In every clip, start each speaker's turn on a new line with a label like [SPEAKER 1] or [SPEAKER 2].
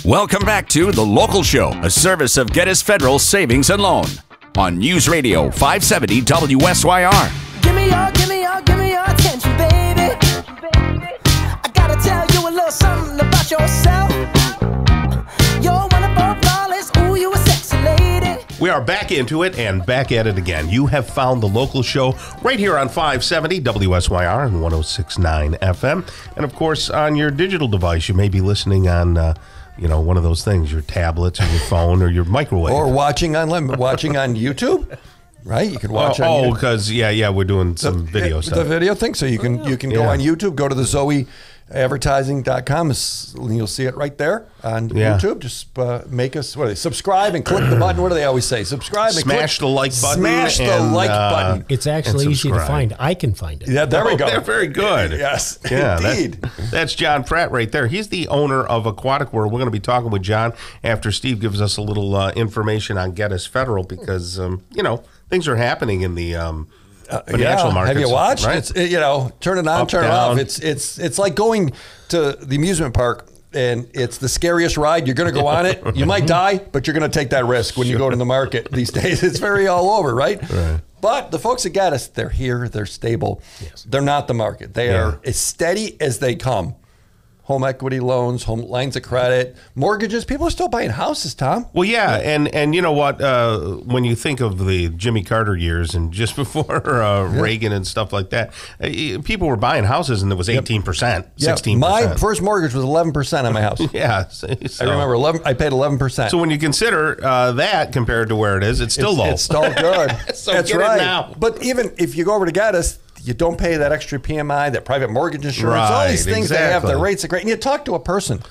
[SPEAKER 1] Welcome back to The Local Show, a service of Geddes Federal Savings and Loan on News Radio 570 WSYR.
[SPEAKER 2] Give me your attention, baby. I gotta tell you a little something about yourself. You're wonderful, flawless, ooh, you a sexy lady.
[SPEAKER 3] We are back into it and back at it again. You have found The Local Show right here on 570 WSYR and 106.9 FM. And, of course, on your digital device, you may be listening on, one of those things, your tablets or your phone or your microwave.
[SPEAKER 4] Or watching on YouTube, right? You can watch on YouTube.
[SPEAKER 3] Because, we're doing some video stuff.
[SPEAKER 4] The video thing. So you can go on YouTube, go to the ZoeAdvertising.com. You'll see it right there on YouTube. Just make us subscribe and click the button. What do they always say? Subscribe and
[SPEAKER 3] smash the like button.
[SPEAKER 4] Smash the like button.
[SPEAKER 5] It's actually easy to find. I can find it.
[SPEAKER 4] Yeah, there we go.
[SPEAKER 3] They're very good.
[SPEAKER 4] Yes,
[SPEAKER 3] indeed. That's John Pratt right there. He's the owner of Aquatic World. We're going to be talking with John after Steve gives us a little information on Geddes Federal because things are happening in the financial markets.
[SPEAKER 4] Have you watched?
[SPEAKER 3] Right?
[SPEAKER 4] It's, turn it on, turn it off. It's like going to the amusement park and it's the scariest ride. You're going to go on it. You might die, but you're going to take that risk when you go to the market these days. It's very all over, right? But the folks that got us, they're here, they're stable. Yes. They're not the market. They are as steady as they come. Home equity loans, home lines of credit, mortgages. People are still buying houses, Tom.
[SPEAKER 3] Well, yeah, and you know what? When you think of the Jimmy Carter years and just before Reagan and stuff like that, people were buying houses and it was 18%, 16%.
[SPEAKER 4] My first mortgage was 11% on my house. I remember 11. I paid 11%.
[SPEAKER 3] So when you consider that compared to where it is, it's still low.
[SPEAKER 4] It's still good.
[SPEAKER 3] So
[SPEAKER 4] that's
[SPEAKER 3] get
[SPEAKER 4] right.
[SPEAKER 3] it now.
[SPEAKER 4] But even if you go over to Geddes, you don't pay that extra PMI, that private mortgage insurance, all these things. They have the rates are great. And you talk to a person.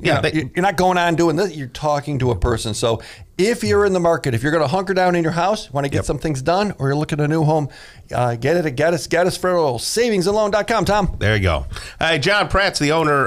[SPEAKER 4] You're not going on doing this. You're talking to a person. So if you're in the market, if you're going to hunker down in your house, want to get some things done, or you're looking at a new home, get it at Geddes Federal SavingsandLoan.com, Tom.
[SPEAKER 3] There you go. John Pratt's the owner.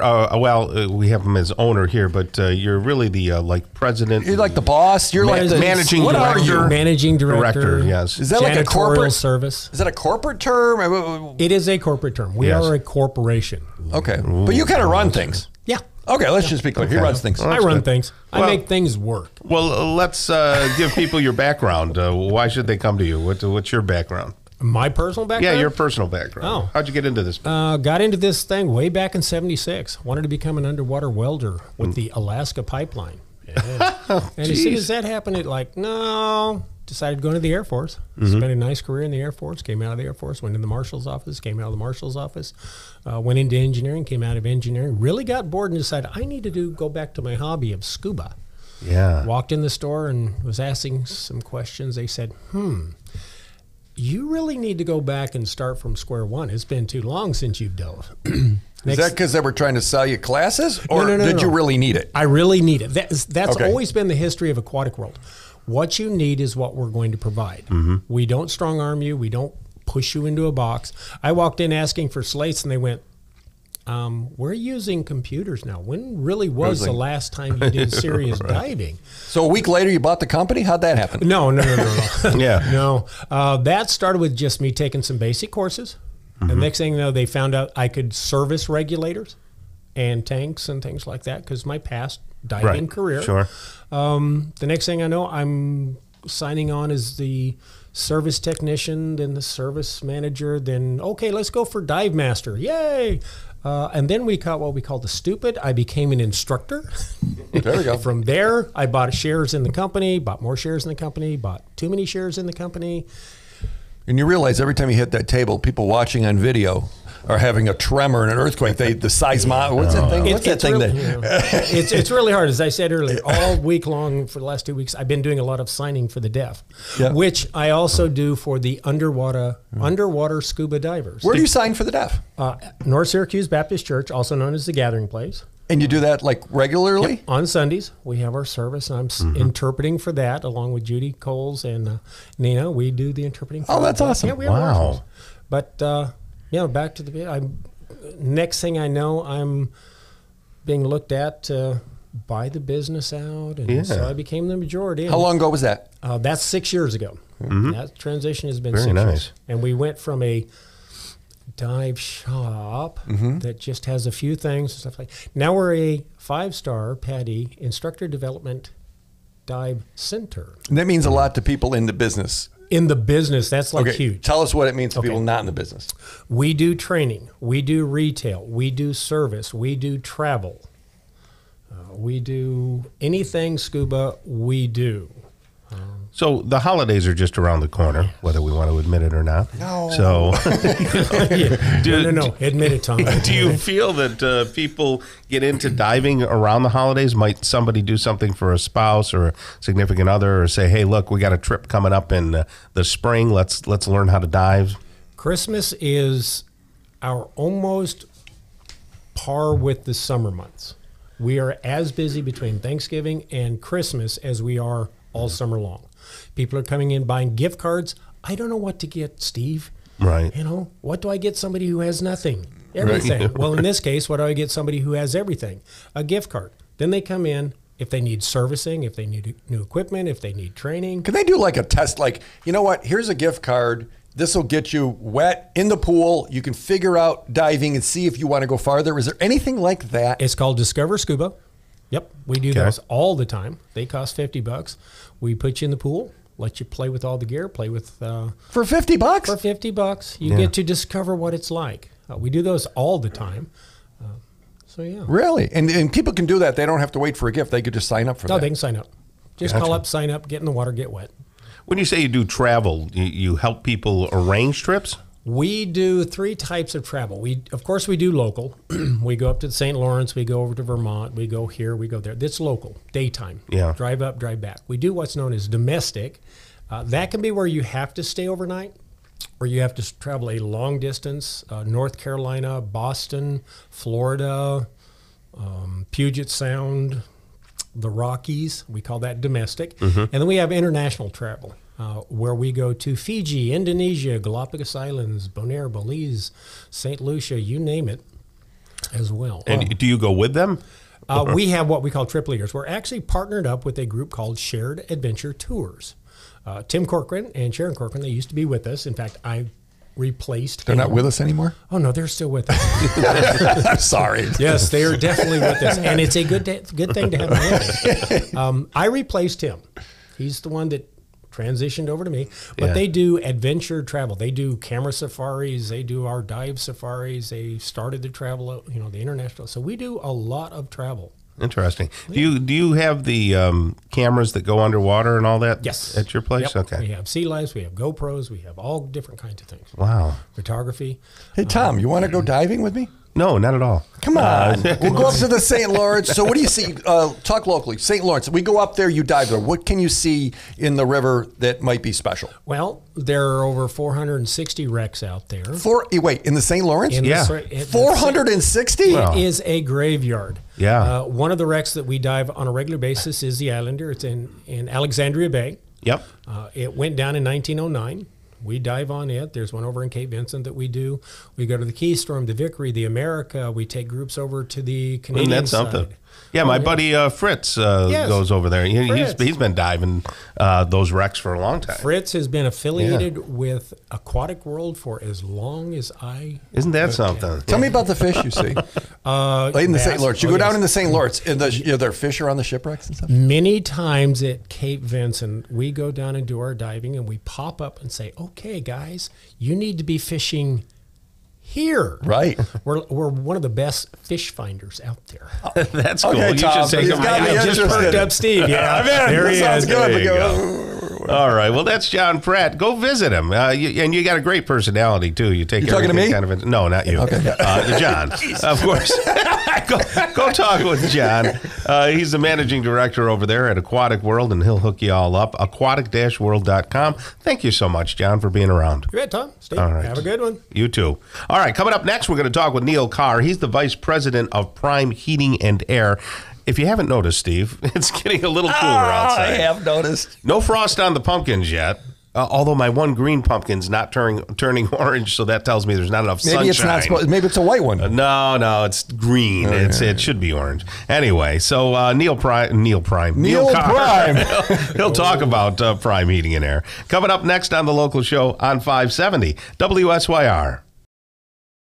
[SPEAKER 3] We have him as owner here, but you're really the president.
[SPEAKER 4] You're like the boss. You're like the
[SPEAKER 3] managing director.
[SPEAKER 5] What are you? Managing director.
[SPEAKER 3] Yes.
[SPEAKER 4] Is that like a corporate
[SPEAKER 5] service?
[SPEAKER 4] Is that a corporate term?
[SPEAKER 5] It is a corporate term. We are a corporation.
[SPEAKER 4] Okay. But you kind of run things.
[SPEAKER 5] Yeah.
[SPEAKER 4] Okay, let's just be clear. He runs things.
[SPEAKER 5] Well, I run things. I make things work.
[SPEAKER 3] Well, let's give people your background. Why should they come to you? What's your background?
[SPEAKER 5] My personal background?
[SPEAKER 3] Yeah, your personal background.
[SPEAKER 5] Oh.
[SPEAKER 3] How'd you get into this?
[SPEAKER 5] Got into this thing way back in '76. Wanted to become an underwater welder with the Alaska pipeline. Yeah. And as soon as that happened, decided to go into the Air Force. Spent a nice career in the Air Force. Came out of the Air Force, went in the Marshal's office, came out of the Marshal's office, went into engineering, came out of engineering, really got bored and decided I need to go back to my hobby of scuba.
[SPEAKER 3] Yeah.
[SPEAKER 5] Walked in the store and was asking some questions. They said, you really need to go back and start from square one. It's been too long since you've dove.
[SPEAKER 4] Is that because they were trying to sell you classes, or
[SPEAKER 5] No,
[SPEAKER 4] did you really need it?
[SPEAKER 5] I really need it. That's always been the history of Aquatic World. What you need is what we're going to provide. We don't strong arm you. We don't push you into a box. I walked in asking for slates, and they went, we're using computers now. When really was the last time you did serious diving?
[SPEAKER 4] So a week later, you bought the company? How'd that happen?
[SPEAKER 5] No.
[SPEAKER 3] Yeah.
[SPEAKER 5] No. That started with just me taking some basic courses. The next thing you know, they found out I could service regulators and tanks and things like that because my past diving career.
[SPEAKER 3] Sure.
[SPEAKER 5] The next thing I know, I'm signing on as the service technician, then the service manager, then, okay, let's go for dive master. Yay. And then we caught what we call the stupid. I became an instructor.
[SPEAKER 4] There we go.
[SPEAKER 5] From there, I bought shares in the company, bought more shares in the company, bought too many shares in the company.
[SPEAKER 4] And you realize every time you hit that table, people watching on video are having a tremor and an earthquake. The seismograph. What's that thing? What's that thing?
[SPEAKER 5] It's really hard. As I said earlier, all week long for the last 2 weeks, I've been doing a lot of signing for the deaf, which I also do for the underwater scuba divers.
[SPEAKER 4] Where do you sign for the deaf?
[SPEAKER 5] North Syracuse Baptist Church, also known as the Gathering Place.
[SPEAKER 4] And you do that like regularly?
[SPEAKER 5] Yep. On Sundays, we have our service, and I'm interpreting for that along with Judy Coles and Nina. We do the interpreting.
[SPEAKER 4] Oh, that's awesome!
[SPEAKER 5] Yeah, we have ours. But back to the next thing I know, I'm being looked at to buy the business out, and so I became the majority.
[SPEAKER 4] How long ago was that?
[SPEAKER 5] That's 6 years ago. That transition has been 6 years, and we went from a dive shop that just has a few things and stuff like. Now we're a 5-star PADI instructor development dive center.
[SPEAKER 4] And that means a lot to people in the business.
[SPEAKER 5] In the business, that's like huge.
[SPEAKER 4] Tell us what it means to people not in the business.
[SPEAKER 5] We do training, we do retail, we do service, we do travel, we do anything scuba. We do.
[SPEAKER 3] So the holidays are just around the corner, whether we want to admit it or not.
[SPEAKER 4] No.
[SPEAKER 3] So,
[SPEAKER 5] No. Admit it, Tom.
[SPEAKER 3] Do you feel that people get into diving around the holidays? Might somebody do something for a spouse or a significant other, or say, "Hey, look, we got a trip coming up in the spring. Let's learn how to dive."
[SPEAKER 5] Christmas is our almost par with the summer months. We are as busy between Thanksgiving and Christmas as we are all summer long. People are coming in buying gift cards. I don't know what to get, Steve.
[SPEAKER 3] Right.
[SPEAKER 5] You know, what do I get somebody who has nothing? Everything.
[SPEAKER 3] Right.
[SPEAKER 5] Well, in this case, what do I get somebody who has everything? A gift card. Then they come in if they need servicing, if they need new equipment, if they need training.
[SPEAKER 4] Can they do like a test? Like, you know what? Here's a gift card. This will get you wet in the pool. You can figure out diving and see if you want to go farther. Is there anything like that?
[SPEAKER 5] It's called Discover Scuba. Yep, we do those all the time. They cost $50. We put you in the pool, let you play with all the gear, play with
[SPEAKER 4] For $50?
[SPEAKER 5] For $50, you get to discover what it's like. We do those all the time. So yeah.
[SPEAKER 4] Really? And people can do that. They don't have to wait for a gift. They could just sign up for that.
[SPEAKER 5] No, they can sign up. Just call up, sign up, get in the water, get wet.
[SPEAKER 3] When you say you do travel, you help people arrange trips?
[SPEAKER 5] We do 3 types of travel. Of course, we do local. We go up to the St. Lawrence. We go over to Vermont. We go here. We go there. That's local, daytime.
[SPEAKER 3] Yeah.
[SPEAKER 5] Drive up, drive back. We do what's known as domestic. That can be where you have to stay overnight, or you have to travel a long distance. North Carolina, Boston, Florida, Puget Sound, the Rockies. We call that domestic. And then we have international travel. Where we go to Fiji, Indonesia, Galapagos Islands, Bonaire, Belize, St. Lucia, you name it, as well.
[SPEAKER 3] And do you go with them?
[SPEAKER 5] We have what we call trip leaders. We're actually partnered up with a group called Shared Adventure Tours. Tim Corcoran and Sharon Corcoran, they used to be with us. In fact, I replaced
[SPEAKER 4] They're not with us anymore?
[SPEAKER 5] Oh, no, they're still with us.
[SPEAKER 4] I'm sorry.
[SPEAKER 5] Yes, they are definitely with us. And it's a good thing to have them with us. I replaced him. He's the one that transitioned over to me, but they do adventure travel. They do camera safaris. They do our dive safaris. They started the travel, the international. So we do a lot of travel.
[SPEAKER 3] Interesting. Do you have the cameras that go underwater and all that?
[SPEAKER 5] Yes.
[SPEAKER 3] At your place?
[SPEAKER 5] Yep.
[SPEAKER 3] Okay.
[SPEAKER 5] We have sea lives. We have GoPros. We have all different kinds of things.
[SPEAKER 3] Wow.
[SPEAKER 5] Photography.
[SPEAKER 4] Hey, Tom, you want to go diving with me?
[SPEAKER 3] No, not at all.
[SPEAKER 4] Come on. We'll go up to the St. Lawrence. So what do you see? Talk locally. St. Lawrence. We go up there, you dive there. What can you see in the river that might be special?
[SPEAKER 5] Well, there are over 460 wrecks out there.
[SPEAKER 4] Wait, in the St. Lawrence?
[SPEAKER 5] In
[SPEAKER 3] Yeah.
[SPEAKER 4] 460?
[SPEAKER 5] It is a graveyard.
[SPEAKER 3] Yeah.
[SPEAKER 5] One of the wrecks that we dive on a regular basis is the Islander. It's in Alexandria Bay.
[SPEAKER 3] Yep.
[SPEAKER 5] It went down in 1909. We dive on it. There's one over in Cape Vincent that we do. We go to the Keystorm, the Vickery, the America. We take groups over to the Canadian
[SPEAKER 3] That's
[SPEAKER 5] side.
[SPEAKER 3] something. Yeah, my buddy Fritz goes over there. He's been diving those wrecks for a long time.
[SPEAKER 5] Fritz has been affiliated with Aquatic World for as long as I...
[SPEAKER 3] Isn't that something?
[SPEAKER 4] Tell me about the fish you see. In the St. Lawrence. You go down in the St. Lawrence. And there are fish around the shipwrecks and stuff?
[SPEAKER 5] Many times at Cape Vincent, we go down and do our diving, and we pop up and say, okay, guys, you need to be fishing here.
[SPEAKER 4] Right.
[SPEAKER 5] We're one of the best fish finders out there.
[SPEAKER 3] That's cool.
[SPEAKER 4] Okay,
[SPEAKER 3] You
[SPEAKER 4] Tom,
[SPEAKER 3] should take him.
[SPEAKER 5] I just perked up Steve. Yeah, there he
[SPEAKER 4] sounds
[SPEAKER 5] is.
[SPEAKER 4] good.
[SPEAKER 3] There you go. All right. Well, that's John Pratt. Go visit him. And you got a great personality, too. You take
[SPEAKER 4] You talking to me?
[SPEAKER 3] kind of no, not you. Okay. John, of course. Go talk with John. He's the managing director over there at Aquatic World, and he'll hook you all up. aquatic-world.com. Thank you so much, John, for being around.
[SPEAKER 5] You bet, Tom. Steve,
[SPEAKER 3] All right.
[SPEAKER 5] have a good one.
[SPEAKER 3] You too. All right, coming up next, we're going to talk with Neil Carr. He's the vice president of Prime Heating and Air. If you haven't noticed, Steve, it's getting a little cooler outside.
[SPEAKER 4] I have noticed.
[SPEAKER 3] No frost on the pumpkins yet. Although my one green pumpkin's not turning orange, so that tells me there's not enough sunshine.
[SPEAKER 4] Maybe it's not supposed. Maybe it's a white one.
[SPEAKER 3] No, it's green. It should be orange. Anyway, so Neil Prime. Neil Carr. He'll talk about Prime Heating and Air. Coming up next on the local show on 570 WSYR.